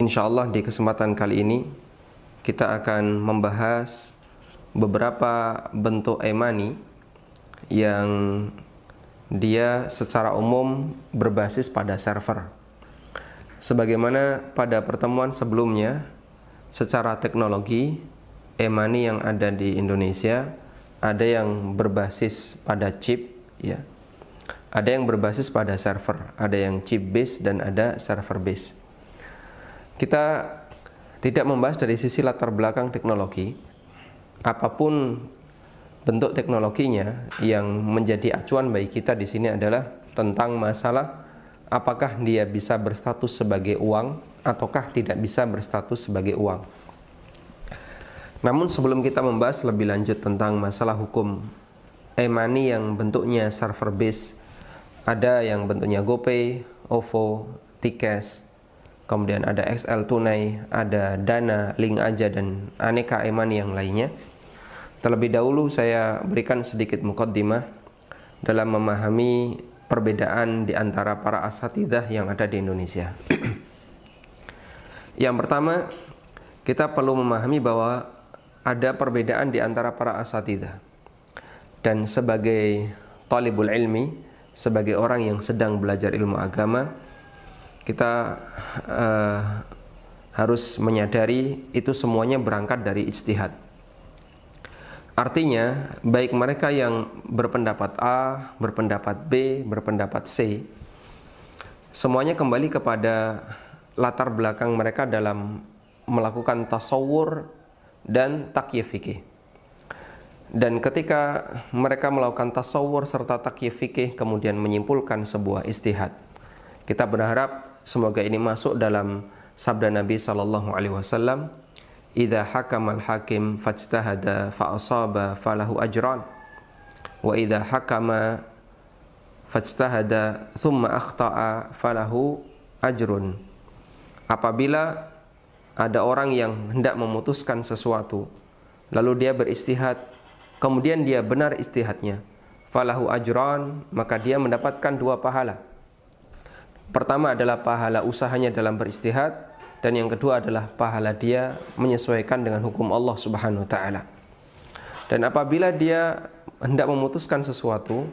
Insyaallah di kesempatan kali ini kita akan membahas beberapa bentuk e-money yang dia secara umum berbasis pada server. Sebagaimana pada pertemuan sebelumnya, secara teknologi e-money yang ada di Indonesia ada yang berbasis pada chip, ya. Ada yang berbasis pada server, ada yang chip base dan ada server base. Kita tidak membahas dari sisi latar belakang teknologi. Apapun bentuk teknologinya, yang menjadi acuan bagi kita di sini adalah tentang masalah apakah dia bisa berstatus sebagai uang ataukah tidak bisa berstatus sebagai uang. Namun sebelum kita membahas lebih lanjut tentang masalah hukum e-money yang bentuknya server base, ada yang bentuknya GoPay, OVO, T-Cash, kemudian ada XL Tunai, ada Dana, Link Aja, dan aneka e-money yang lainnya. Terlebih dahulu saya berikan sedikit muqaddimah dalam memahami perbedaan di antara para asatidzah yang ada di Indonesia. Yang pertama, kita perlu memahami bahwa ada perbedaan di antara para asatidzah. Dan sebagai talibul ilmi, sebagai orang yang sedang belajar ilmu agama, kita harus menyadari itu semuanya berangkat dari ijtihad. Artinya, baik mereka yang berpendapat A, berpendapat B, berpendapat C, semuanya kembali kepada latar belakang mereka dalam melakukan tasawur dan takyif fikih. Dan ketika mereka melakukan tasawur serta takyif fikih kemudian menyimpulkan sebuah ijtihad, kita berharap semoga ini masuk dalam sabda Nabi sallallahu alaihi wasallam, "Idza hakamal hakim fajtahada fa asaba falahu ajran, wa idza hakama fajtahada thumma akhta'a falahu ajrun." Apabila ada orang yang hendak memutuskan sesuatu, lalu dia beristihad, kemudian dia benar istihadnya, falahu ajran, maka dia mendapatkan dua pahala. Pertama adalah pahala usahanya dalam beristihad, dan yang kedua adalah pahala dia menyesuaikan dengan hukum Allah Subhanahu wa taala. Dan apabila dia hendak memutuskan sesuatu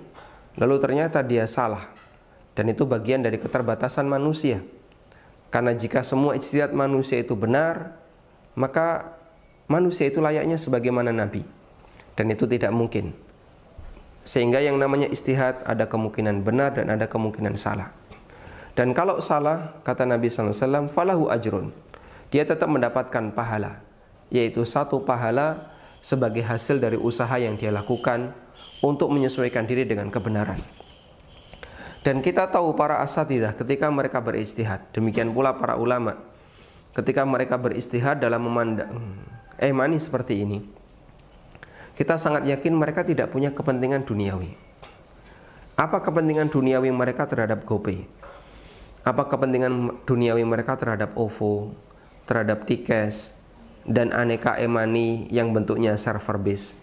lalu ternyata dia salah, dan itu bagian dari keterbatasan manusia. Karena jika semua ijtihad manusia itu benar, maka manusia itu layaknya sebagaimana nabi, dan itu tidak mungkin. Sehingga yang namanya ijtihad ada kemungkinan benar dan ada kemungkinan salah. Dan kalau salah, kata Nabi SAW, falahu ajrun, dia tetap mendapatkan pahala, yaitu satu pahala sebagai hasil dari usaha yang dia lakukan untuk menyesuaikan diri dengan kebenaran. Dan kita tahu para asatidzah ketika mereka berijtihad, demikian pula para ulama ketika mereka berijtihad dalam memandang e-money seperti ini, kita sangat yakin mereka tidak punya kepentingan duniawi. Apa kepentingan duniawi mereka terhadap GoPay? Apa kepentingan duniawi mereka terhadap OVO, terhadap T-Cash, dan aneka e-money yang bentuknya server base?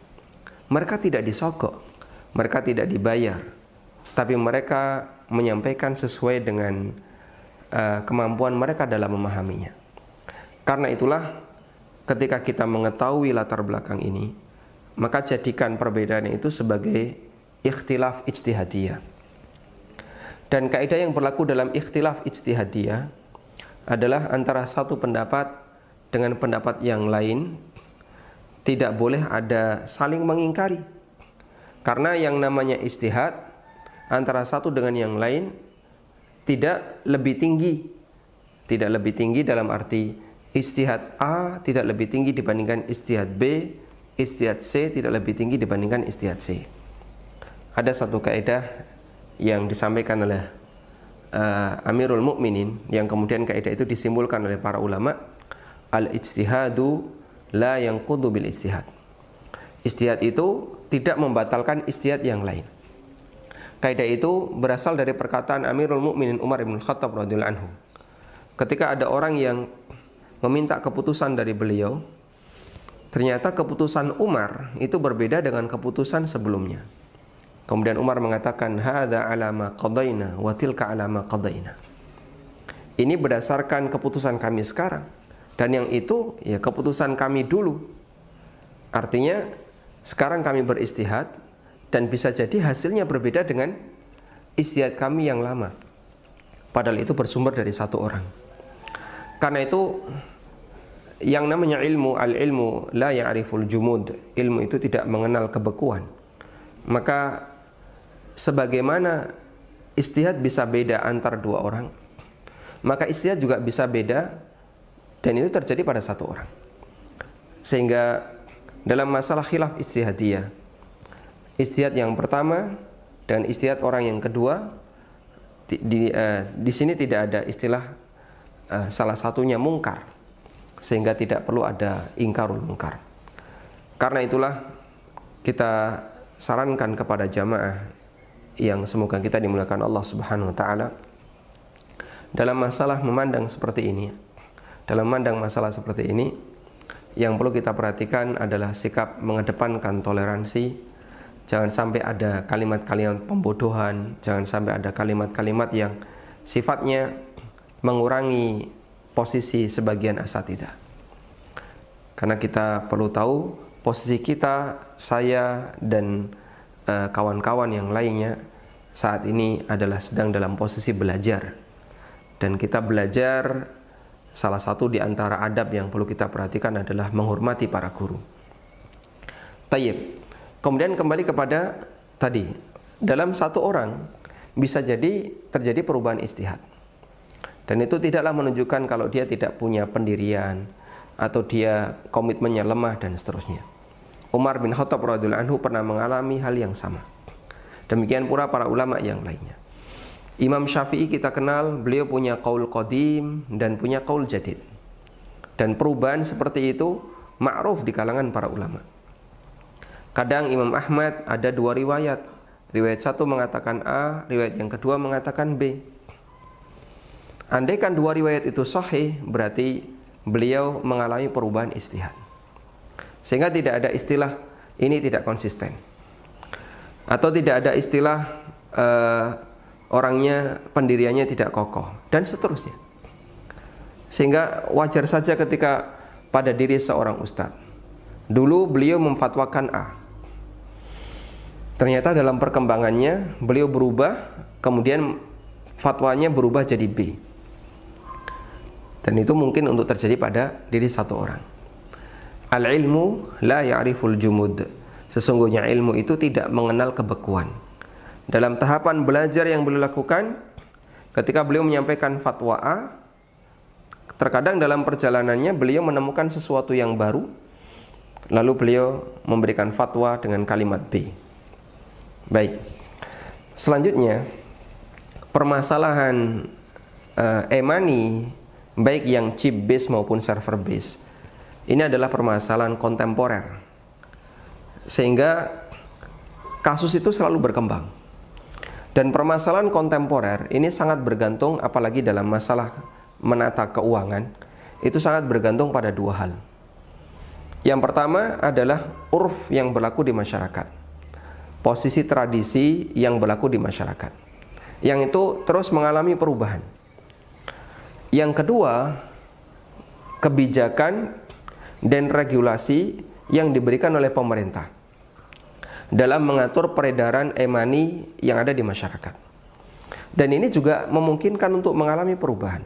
Mereka tidak disogok, mereka tidak dibayar, tapi mereka menyampaikan sesuai dengan kemampuan mereka dalam memahaminya. Karena itulah, ketika kita mengetahui latar belakang ini, maka jadikan perbedaan itu sebagai ikhtilaf ijtihadiyah. Dan kaidah yang berlaku dalam ikhtilaf ijtihadiyah adalah antara satu pendapat dengan pendapat yang lain tidak boleh ada saling mengingkari. Karena yang namanya ijtihad antara satu dengan yang lain tidak lebih tinggi. Tidak lebih tinggi dalam arti ijtihad A tidak lebih tinggi dibandingkan ijtihad B, ijtihad C tidak lebih tinggi dibandingkan ijtihad C. Ada satu kaidah yang disampaikan oleh Amirul Mukminin, yang kemudian kaidah itu disimpulkan oleh para ulama, al-ijtihadu la yanqudu bil ijtihad. Ijtihad itu tidak membatalkan ijtihad yang lain. Kaidah itu berasal dari perkataan Amirul Mukminin Umar bin Khattab radhiyallahu anhu. Ketika ada orang yang meminta keputusan dari beliau, ternyata keputusan Umar itu berbeda dengan keputusan sebelumnya. Kemudian Umar mengatakan, hadza ala ma qadaina wa tilka ala ma qadaina. ini berdasarkan keputusan kami sekarang, dan yang itu ya keputusan kami dulu. Artinya sekarang kami beristihad dan bisa jadi hasilnya berbeda dengan istihad kami yang lama, padahal itu bersumber dari satu orang. Karena itu yang namanya ilmu, al-ilmu la ya'riful jumud, ilmu itu tidak mengenal kebekuan. Maka sebagaimana istihad bisa beda antar dua orang, maka istihad juga bisa beda, dan itu terjadi pada satu orang. Sehingga dalam masalah khilaf istihadiyah, istihad yang pertama dan istihad orang yang kedua, di sini tidak ada istilah salah satunya mungkar, sehingga tidak perlu ada ingkarul mungkar. Karena itulah kita sarankan kepada jamaah yang semoga kita dimuliakan Allah Subhanahu wa taala, dalam masalah memandang seperti ini, dalam memandang masalah seperti ini, yang perlu kita perhatikan adalah sikap mengedepankan toleransi. Jangan sampai ada kalimat-kalimat pembodohan, jangan sampai ada kalimat-kalimat yang sifatnya mengurangi posisi sebagian asatidzah. Karena kita perlu tahu posisi kita, saya dan kawan-kawan yang lainnya saat ini adalah sedang dalam posisi belajar. Dan kita belajar, salah satu di antara adab yang perlu kita perhatikan adalah menghormati para guru. Tayyib. Kemudian kembali kepada tadi, dalam satu orang bisa jadi terjadi perubahan istihad. Dan itu tidaklah menunjukkan kalau dia tidak punya pendirian atau dia komitmennya lemah dan seterusnya. Umar bin Khattab radhiyallahu anhu pernah mengalami hal yang sama. Demikian pula para ulama yang lainnya. Imam Syafi'i kita kenal, beliau punya qaul qadim dan punya qaul jadid. Dan perubahan seperti itu ma'ruf di kalangan para ulama. Kadang Imam Ahmad ada dua riwayat. Riwayat satu mengatakan A, riwayat yang kedua mengatakan B. Andaikan dua riwayat itu sahih, berarti beliau mengalami perubahan istihad. Sehingga tidak ada istilah ini tidak konsisten, atau tidak ada istilah orangnya pendiriannya tidak kokoh, dan seterusnya. Sehingga wajar saja ketika pada diri seorang ustadz, dulu beliau memfatwakan A, ternyata dalam perkembangannya beliau berubah, kemudian fatwanya berubah jadi B. Dan itu mungkin untuk terjadi pada diri satu orang. Al-ilmu la ya'riful jumud. Sesungguhnya ilmu itu tidak mengenal kebekuan. Dalam tahapan belajar yang beliau lakukan, ketika beliau menyampaikan fatwa A, terkadang dalam perjalanannya beliau menemukan sesuatu yang baru, lalu beliau memberikan fatwa dengan kalimat B. Baik. Selanjutnya, permasalahan e-money, baik yang chip base maupun server base, ini adalah permasalahan kontemporer, sehingga kasus itu selalu berkembang. Dan permasalahan kontemporer ini sangat bergantung, apalagi dalam masalah menata keuangan, itu sangat bergantung pada dua hal. Yang pertama adalah urf yang berlaku di masyarakat, posisi tradisi yang berlaku di masyarakat, yang itu terus mengalami perubahan. Yang kedua, kebijakan dan regulasi yang diberikan oleh pemerintah dalam mengatur peredaran e-money yang ada di masyarakat. Dan ini juga memungkinkan untuk mengalami perubahan.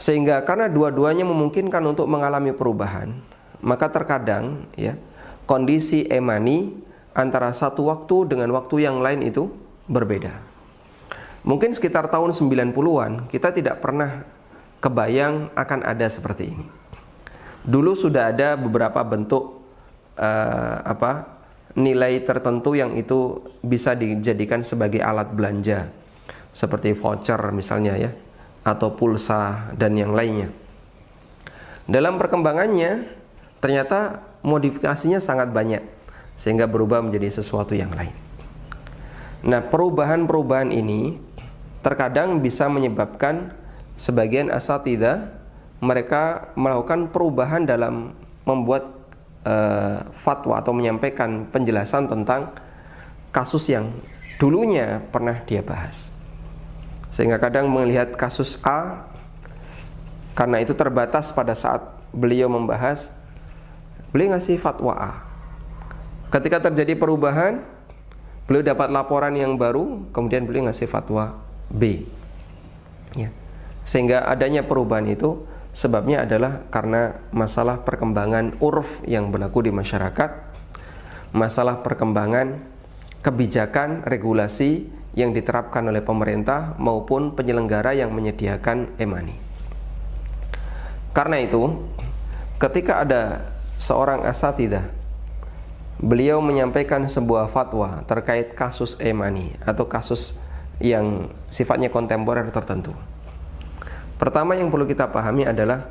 Sehingga karena dua-duanya memungkinkan untuk mengalami perubahan, maka terkadang ya, kondisi e-money antara satu waktu dengan waktu yang lain itu berbeda. Mungkin sekitar tahun 90-an kita tidak pernah kebayang akan ada seperti ini. Dulu sudah ada beberapa bentuk nilai tertentu yang itu bisa dijadikan sebagai alat belanja, seperti voucher misalnya ya, atau pulsa dan yang lainnya. Dalam perkembangannya ternyata modifikasinya sangat banyak, sehingga berubah menjadi sesuatu yang lain. Nah, perubahan-perubahan ini terkadang bisa menyebabkan sebagian asatidzah mereka melakukan perubahan dalam membuat fatwa atau menyampaikan penjelasan tentang kasus yang dulunya pernah dia bahas. Sehingga kadang melihat kasus A, karena itu terbatas pada saat beliau membahas, beliau ngasih fatwa A. Ketika terjadi perubahan, beliau dapat laporan yang baru, kemudian beliau ngasih fatwa B. Ya. Sehingga adanya perubahan itu sebabnya adalah karena masalah perkembangan urf yang berlaku di masyarakat, masalah perkembangan kebijakan regulasi yang diterapkan oleh pemerintah maupun penyelenggara yang menyediakan e-money. Karena itu, ketika ada seorang asatidzah, beliau menyampaikan sebuah fatwa terkait kasus e-money atau kasus yang sifatnya kontemporer tertentu. Pertama yang perlu kita pahami adalah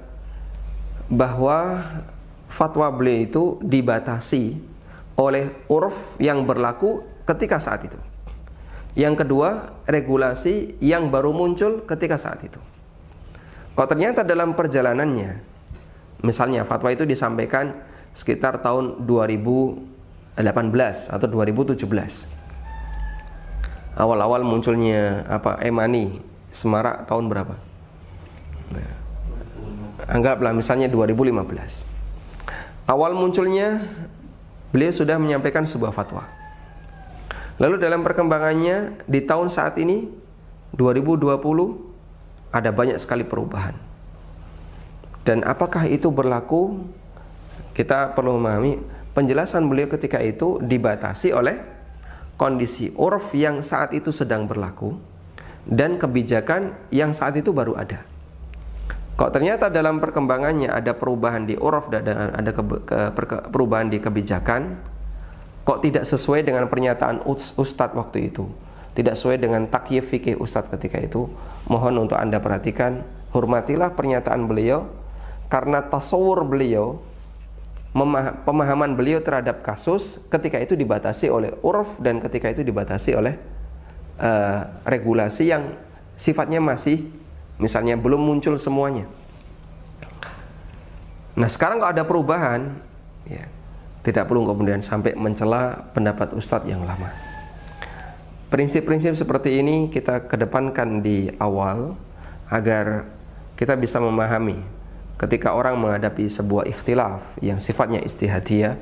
bahwa fatwa beliau itu dibatasi oleh urf yang berlaku ketika saat itu. Yang kedua, regulasi yang baru muncul ketika saat itu. Kalau ternyata dalam perjalanannya, misalnya fatwa itu disampaikan sekitar tahun 2018 atau 2017. Awal-awal munculnya e-money semarak tahun berapa? Anggaplah misalnya 2015. Awal munculnya beliau sudah menyampaikan sebuah fatwa. Lalu dalam perkembangannya di tahun saat ini 2020 ada banyak sekali perubahan. Dan apakah itu berlaku? Kita perlu memahami penjelasan beliau ketika itu dibatasi oleh kondisi urf yang saat itu sedang berlaku dan kebijakan yang saat itu baru ada. Kalau ternyata dalam perkembangannya ada perubahan di urf dan ada perubahan di kebijakan, kok tidak sesuai dengan pernyataan ustadz waktu itu, tidak sesuai dengan takyif fikih ustadz ketika itu, mohon untuk Anda perhatikan, hormatilah pernyataan beliau, karena tasawur beliau, pemahaman beliau terhadap kasus ketika itu dibatasi oleh urf dan ketika itu dibatasi oleh regulasi yang sifatnya masih misalnya belum muncul semuanya. Nah sekarang kalau ada perubahan, ya, tidak perlu kemudian sampai mencela pendapat ustadz yang lama. Prinsip-prinsip seperti ini kita kedepankan di awal agar kita bisa memahami ketika orang menghadapi sebuah ikhtilaf yang sifatnya ijtihadiyah,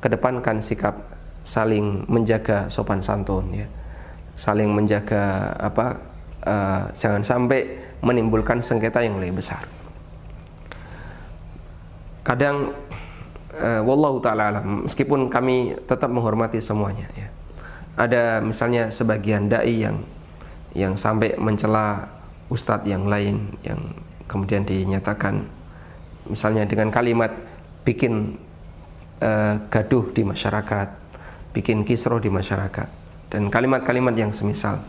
kedepankan sikap saling menjaga sopan santun, ya, saling menjaga jangan sampai menimbulkan sengketa yang lebih besar. Kadang wallahu ta'ala alam, meskipun kami tetap menghormati semuanya, ya, ada misalnya sebagian dai yang sampai mencela ustadz yang lain yang kemudian dinyatakan misalnya dengan kalimat bikin gaduh di masyarakat, bikin kisruh di masyarakat, dan kalimat-kalimat yang semisal.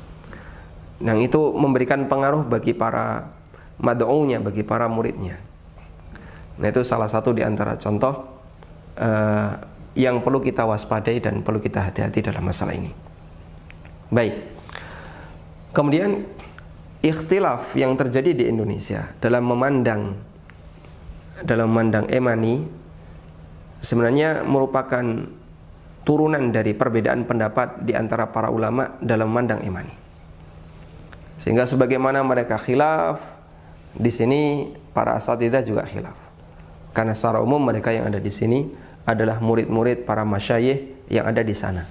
Yang itu memberikan pengaruh bagi para mad'unya, bagi para muridnya. Nah itu salah satu di antara contoh yang perlu kita waspadai dan perlu kita hati-hati dalam masalah ini. Baik. Kemudian ikhtilaf yang terjadi di Indonesia dalam memandang e-money sebenarnya merupakan turunan dari perbedaan pendapat di antara para ulama dalam memandang e-money. Sehingga sebagaimana mereka khilaf, di sini para asatidzah juga khilaf. Karena secara umum mereka yang ada di sini adalah murid-murid para masyayikh yang ada di sana.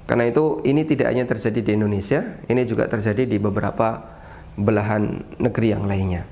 Karena itu ini tidak hanya terjadi di Indonesia, ini juga terjadi di beberapa belahan negeri yang lainnya.